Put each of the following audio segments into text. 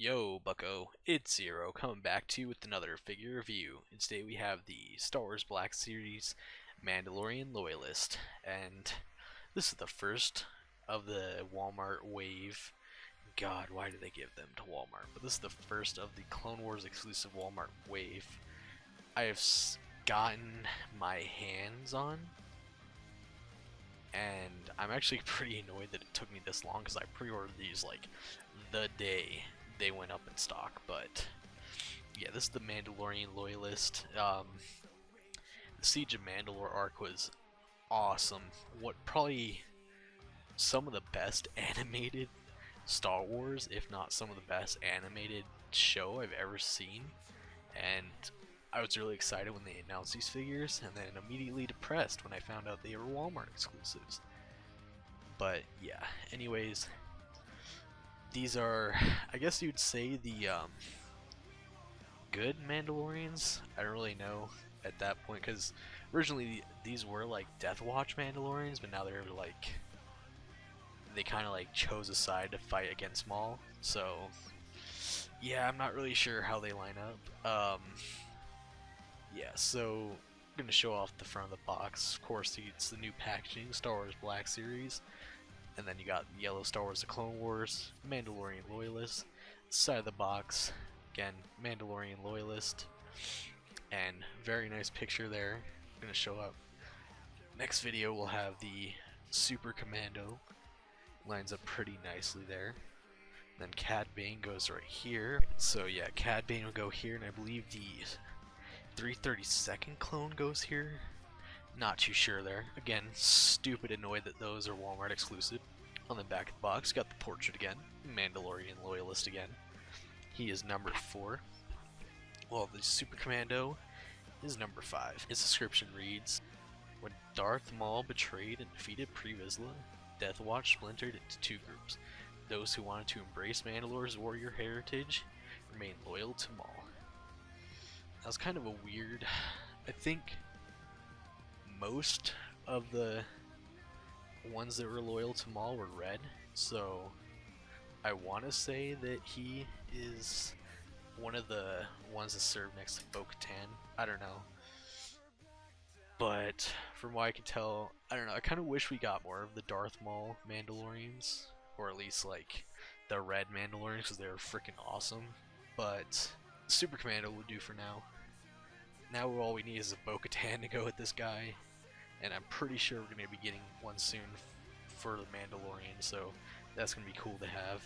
Yo, Bucko, it's Zero, coming back to you with another figure review. And today we have the Star Wars Black Series Mandalorian Loyalist, and this is the first of the Walmart wave. God, why did they give them to Walmart? But this is the first of the Clone Wars exclusive Walmart wave I have gotten my hands on, and I'm actually pretty annoyed that it took me this long because I pre-ordered these like the day they went up in stock. But yeah, this is the Mandalorian Loyalist. The Siege of Mandalore arc was awesome. What probably some of the best animated Star Wars, if not some of the best animated show I've ever seen. And I was really excited when they announced these figures, and then immediately depressed when I found out they were Walmart exclusives. But yeah, anyways, these are, I guess you'd say, the good Mandalorians. I don't really know at that point, because originally these were like Death Watch Mandalorians, but now they're like, they kind of like chose a side to fight against Maul. So yeah, I'm not really sure how they line up. Yeah, so I'm gonna show off the front of the box. Of course, it's the new packaging, Star Wars Black Series. And then you got yellow Star Wars The Clone Wars, Mandalorian Loyalist. Side of the box, again, Mandalorian Loyalist. And very nice picture there. Gonna show up. Next video we'll have the Super Commando. Lines up pretty nicely there. Then Cad Bane goes right here. So yeah, Cad Bane will go here, and I believe the 332nd clone goes here. Not too sure there. Again, stupid annoyed that those are Walmart exclusive. On the back of the box, got the portrait again. Mandalorian Loyalist again. He is number 4. Well, the Super Commando is number 5. His description reads, when Darth Maul betrayed and defeated Pre Vizsla, Death Watch splintered into 2 groups. Those who wanted to embrace Mandalore's warrior heritage remained loyal to Maul. That was kind of a weird... I think most of the ones that were loyal to Maul were red, so I want to say that he is one of the ones that serve next to Bo-Katan. I don't know, but from what I can tell, I don't know, I kind of wish we got more of the Darth Maul Mandalorians, or at least like the red Mandalorians, because they were freaking awesome. But Super Commando will do for now. Now all we need is a Bo-Katan to go with this guy, and I'm pretty sure we're going to be getting one soon for the Mandalorian, so that's going to be cool to have.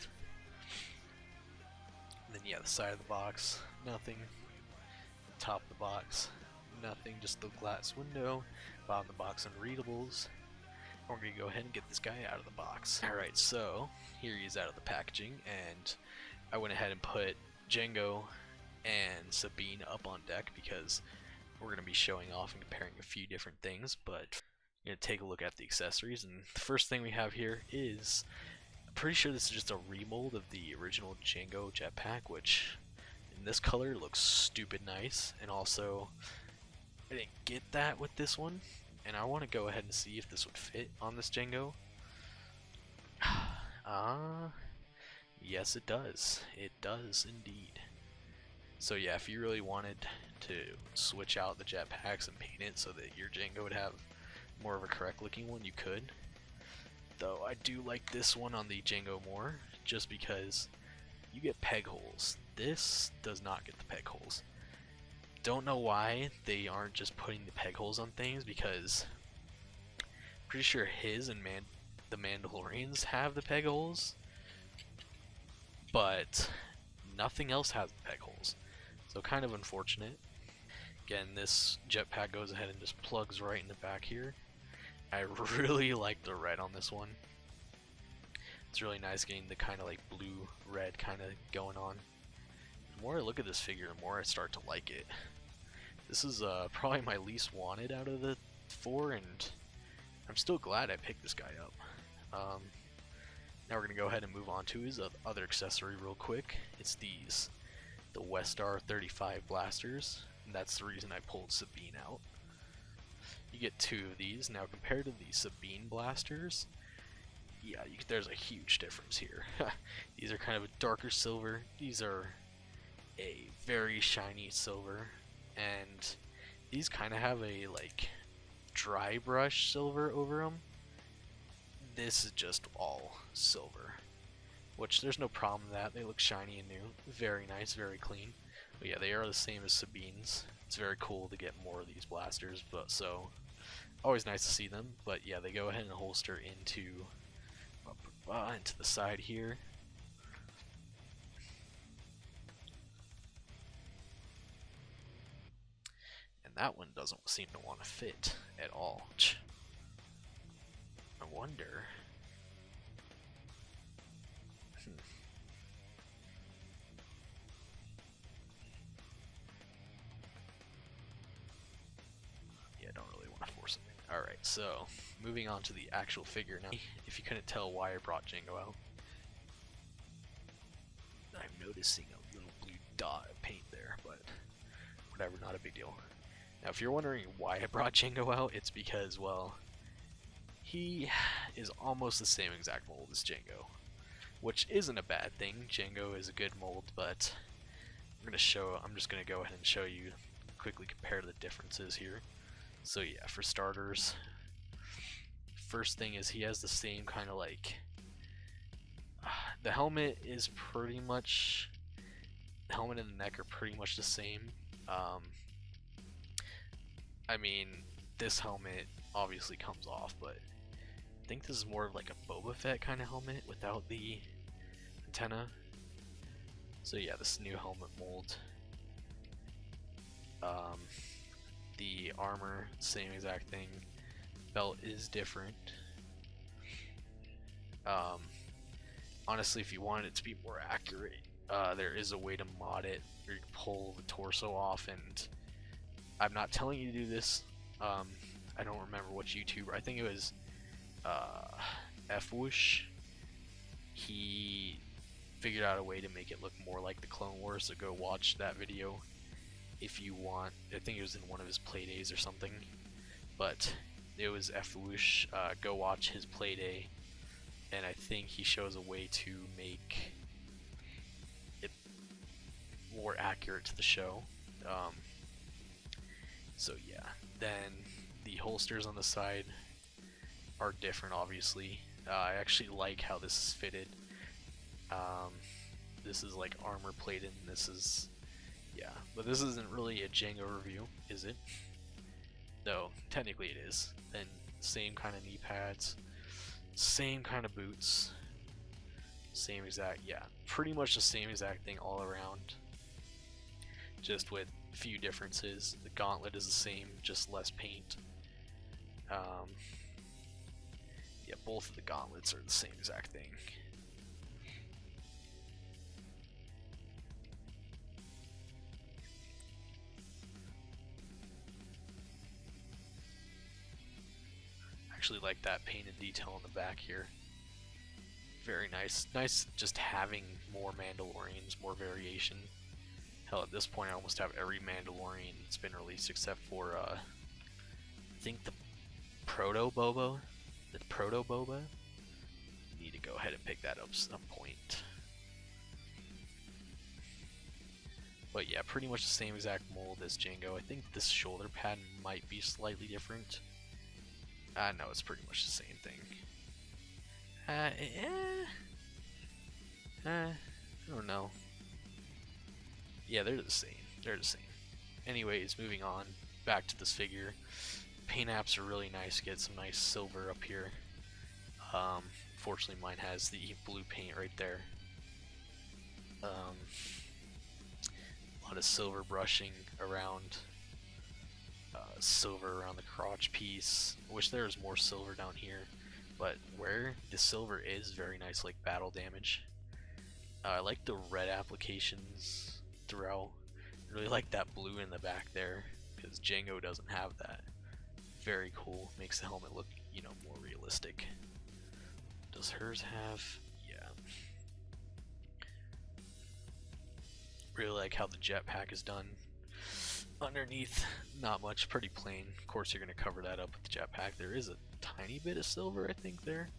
And then yeah, the side of the box, nothing. Top of the box, nothing, just the glass window. Bottom of the box, unreadables. We're going to go ahead and get this guy out of the box. Alright, so here he is out of the packaging, and I went ahead and put Jango and Sabine up on deck because we're going to be showing off and comparing a few different things. But I'm going to take a look at the accessories, and the first thing we have here is, I'm pretty sure this is just a remold of the original Jango jetpack, which in this color looks stupid nice. And also, I didn't get that with this one, and I want to go ahead and see if this would fit on this Jango. Yes it does. It does indeed. So yeah, if you really wanted to switch out the jetpacks and paint it so that your Jango would have more of a correct looking one, you could. Though I do like this one on the Jango more, just because you get peg holes. This does not get the peg holes. Don't know why they aren't just putting the peg holes on things, because I'm pretty sure his and the Mandalorians have the peg holes, but nothing else has the peg holes. So kind of unfortunate. Again, this jetpack goes ahead and just plugs right in the back here. I really like the red on this one. It's really nice getting the kind of like blue-red kind of going on. The more I look at this figure, the more I start to like it. This is probably my least wanted out of the 4, and I'm still glad I picked this guy up. Now we're going to go ahead and move on to his other accessory real quick. It's these. The Westar 35 blasters, and that's the reason I pulled Sabine out. You get 2 of these. Now compared to the Sabine blasters, yeah, there's a huge difference here. These are kind of a darker silver. These are a very shiny silver, and these kind of have a like dry brush silver over them. This is just all silver, which there's no problem with that. They look shiny and new, very nice, very clean. But yeah, they are the same as Sabine's. It's very cool to get more of these blasters, but so always nice to see them. But yeah, they go ahead and holster into the side here. And that one doesn't seem to want to fit at all. I wonder. Yeah, I don't really want to force it. Alright, so moving on to the actual figure now. If you couldn't tell why I brought Django out, I'm noticing a little blue dot of paint there, but whatever, not a big deal. Now, if you're wondering why I brought Django out, it's because, well, he is almost the same exact mold as Django, which isn't a bad thing. Django is a good mold, but I'm just gonna go ahead and show you, quickly compare the differences here. So yeah, for starters, first thing is he has the same kind of like, the helmet is pretty much, the helmet and the neck are pretty much the same. I mean, this helmet obviously comes off, but I think this is more of like a Boba Fett kind of helmet without the antenna. So yeah, this new helmet mold. The armor, same exact thing. Belt is different. Honestly, if you wanted it to be more accurate, there is a way to mod it where you can pull the torso off, and I'm not telling you to do this. I don't remember which YouTuber. I think it was F-Woosh. He figured out a way to make it look more like the Clone Wars, so go watch that video if you want. I think it was in one of his playdays or something, but it was F-Woosh. Go watch his playday, and I think he shows a way to make it more accurate to the show. So yeah, then the holsters on the side are different, obviously. I actually like how this is fitted. This is like armor plated, and this is, yeah, but this isn't really a Django review, is it? Though technically it is. Then same kind of knee pads, same kind of boots, same exact, yeah, pretty much the same exact thing all around, just with a few differences. The gauntlet is the same, just less paint. Yeah, both of the gauntlets are the same exact thing. Actually like that painted detail on the back here. Very nice. Nice just having more Mandalorians, more variation. Hell, at this point I almost have every Mandalorian that's been released except for I think the Proto-Boba. The Proto-Boba. Need to go ahead and pick that up some point. But yeah, pretty much the same exact mold as Django. I think this shoulder pad might be slightly different. No, it's pretty much the same thing. I don't know. Yeah, they're the same. They're the same. Anyways, moving on. Back to this figure. Paint apps are really nice. Get some nice silver up here. Fortunately, mine has the blue paint right there. A lot of silver brushing around. Silver around the crotch piece. I wish there was more silver down here, but where the silver is, very nice, like battle damage. I like the red applications throughout. I really like that blue in the back there, because Django doesn't have that. Very cool. Makes the helmet look, you know, more realistic. Does hers have? Yeah. Really like how the jetpack is done. Underneath, not much, pretty plain. Of course, you're going to cover that up with the jetpack. There is a tiny bit of silver, I think, there.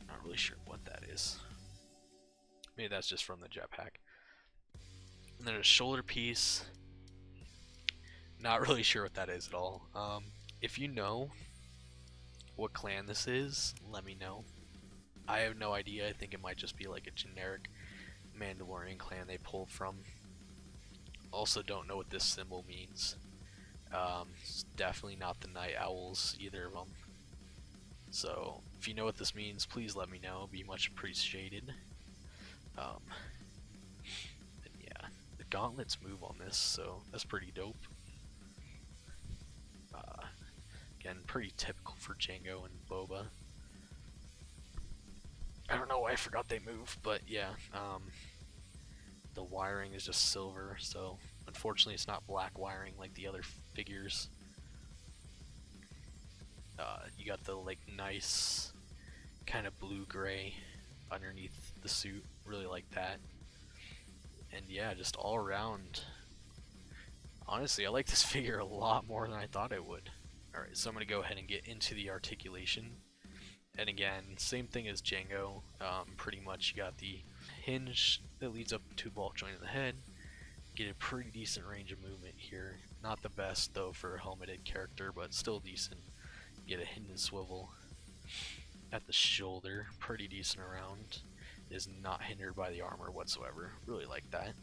Not Not really sure what that is. Maybe that's just from the jetpack. And then a shoulder piece. Not really sure what that is at all. If you know what clan this is, let me know. I have no idea. I think it might just be like a generic Mandalorian clan they pulled from. Also don't know what this symbol means. It's definitely not the Night Owls, either of them. So if you know what this means, please let me know. It'd be much appreciated. And yeah, the gauntlets move on this, so that's pretty dope. Again, pretty typical for Jango and Boba. I don't know why I forgot they move, but yeah. The wiring is just silver, so unfortunately it's not black wiring like the other figures. You got the like nice kind of blue-gray underneath the suit. Really like that. And yeah, just all around. Honestly, I like this figure a lot more than I thought I would. Alright, so I'm going to go ahead and get into the articulation. And again, same thing as Jango. Pretty much you got the hinge that leads up to ball joint in the head. Get a pretty decent range of movement here. Not the best though for a helmeted character, but still decent. Get a hinge and swivel at the shoulder, pretty decent around. Is not hindered by the armor whatsoever. Really like that.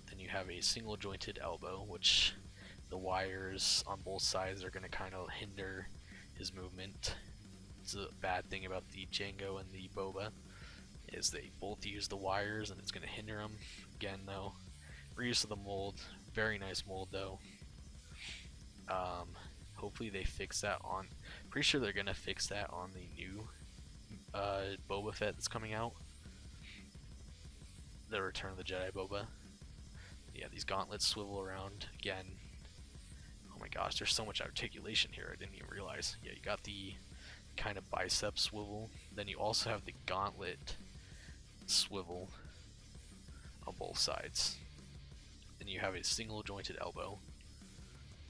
Then you have a single jointed elbow, which the wires on both sides are going to kind of hinder his movement. It's a bad thing about the Jango and the Boba, is they both use the wires and it's going to hinder them. Again though, reuse of the mold, very nice mold though. Hopefully they fix that on, pretty sure they're going to fix that on the new Boba Fett that's coming out. The Return of the Jedi Boba. Yeah, these gauntlets swivel around again. Oh my gosh, there's so much articulation here, I didn't even realize. Yeah, you got the kind of bicep swivel, then you also have the gauntlet swivel on both sides. Then you have a single jointed elbow.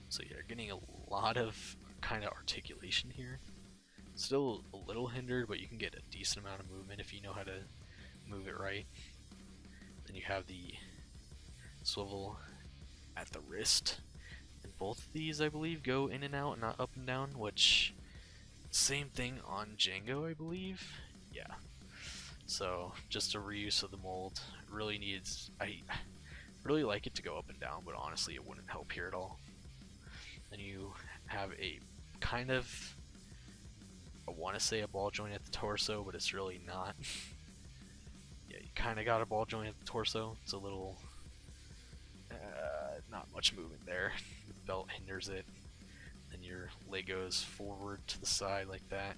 So you're getting a lot of kind of articulation here. Still a little hindered, but you can get a decent amount of movement if you know how to move it right. Then you have the swivel at the wrist. And both of these, I believe, go in and out, not up and down, which same thing on Jango, I believe. Yeah. So just a reuse of the mold. Really needs, I really like it to go up and down, but honestly it wouldn't help here at all. Then you have a kind of, I want to say a ball joint at the torso, but it's really not. Yeah, you kind of got a ball joint at the torso. It's a little, not much movement there. The belt hinders it. Then your leg goes forward to the side like that.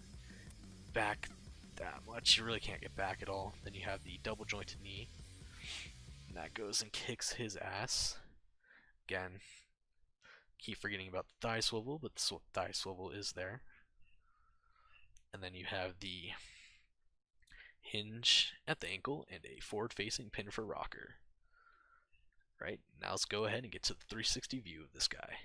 Back that much, you really can't get back at all. Then you have the double jointed knee. And that goes and kicks his ass. Again, keep forgetting about the thigh swivel, but the thigh swivel is there. And then you have the hinge at the ankle and a forward-facing pin for rocker. Right, now let's go ahead and get to the 360 view of this guy.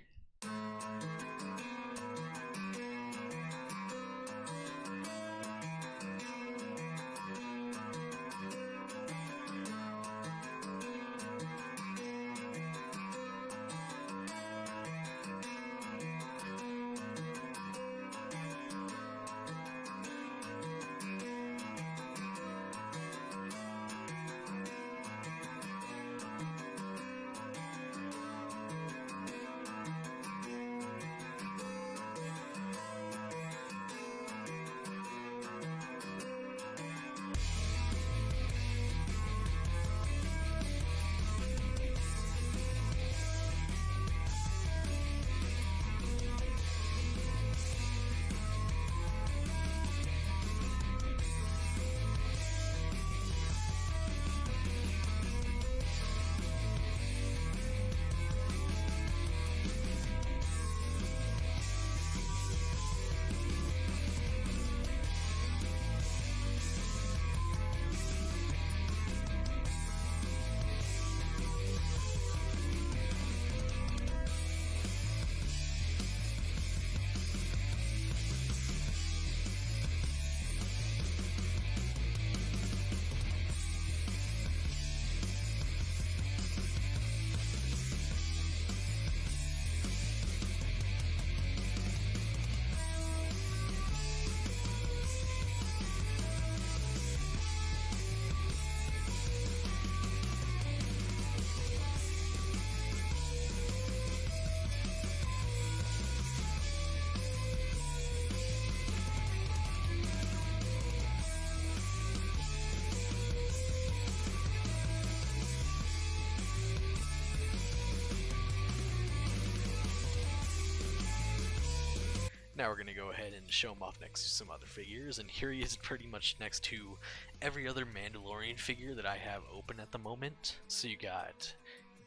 Now we're going to go ahead and show him off next to some other figures, and here he is pretty much next to every other Mandalorian figure that I have open at the moment. So you got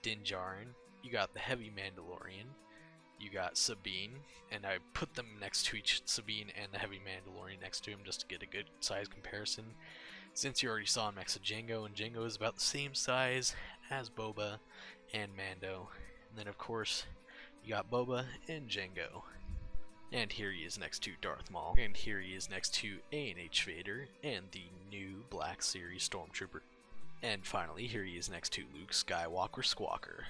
Din Djarin, you got the Heavy Mandalorian, you got Sabine, and I put them next to each Sabine and the Heavy Mandalorian next to him just to get a good size comparison. Since you already saw him next to Jango, and Jango is about the same size as Boba and Mando. And then of course, you got Boba and Jango. And here he is next to Darth Maul. And here he is next to A&H Vader and the new Black Series Stormtrooper. And finally, here he is next to Luke Skywalker Squawker.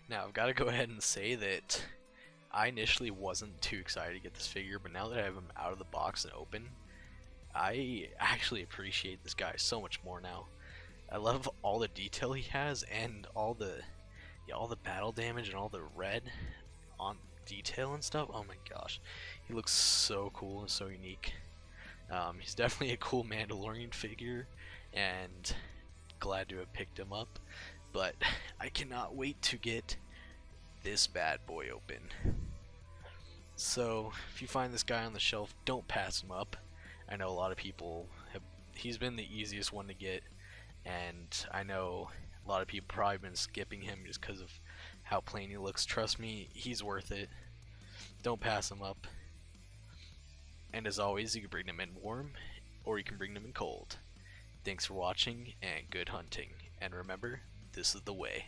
Now, I've got to go ahead and say that I initially wasn't too excited to get this figure, but now that I have him out of the box and open, I actually appreciate this guy so much more now. I love all the detail he has and all the battle damage and all the red on detail and stuff. Oh my gosh, he looks so cool and so unique. He's definitely a cool Mandalorian figure, and glad to have picked him up, but I cannot wait to get this bad boy open. So if you find this guy on the shelf, don't pass him up. I know a lot of people have, he's been the easiest one to get, and I know a lot of people probably been skipping him just because of how plain he looks. Trust me, he's worth it. Don't pass him up. And as always, you can bring them in warm, or you can bring them in cold. Thanks for watching, and good hunting. And remember, this is the way.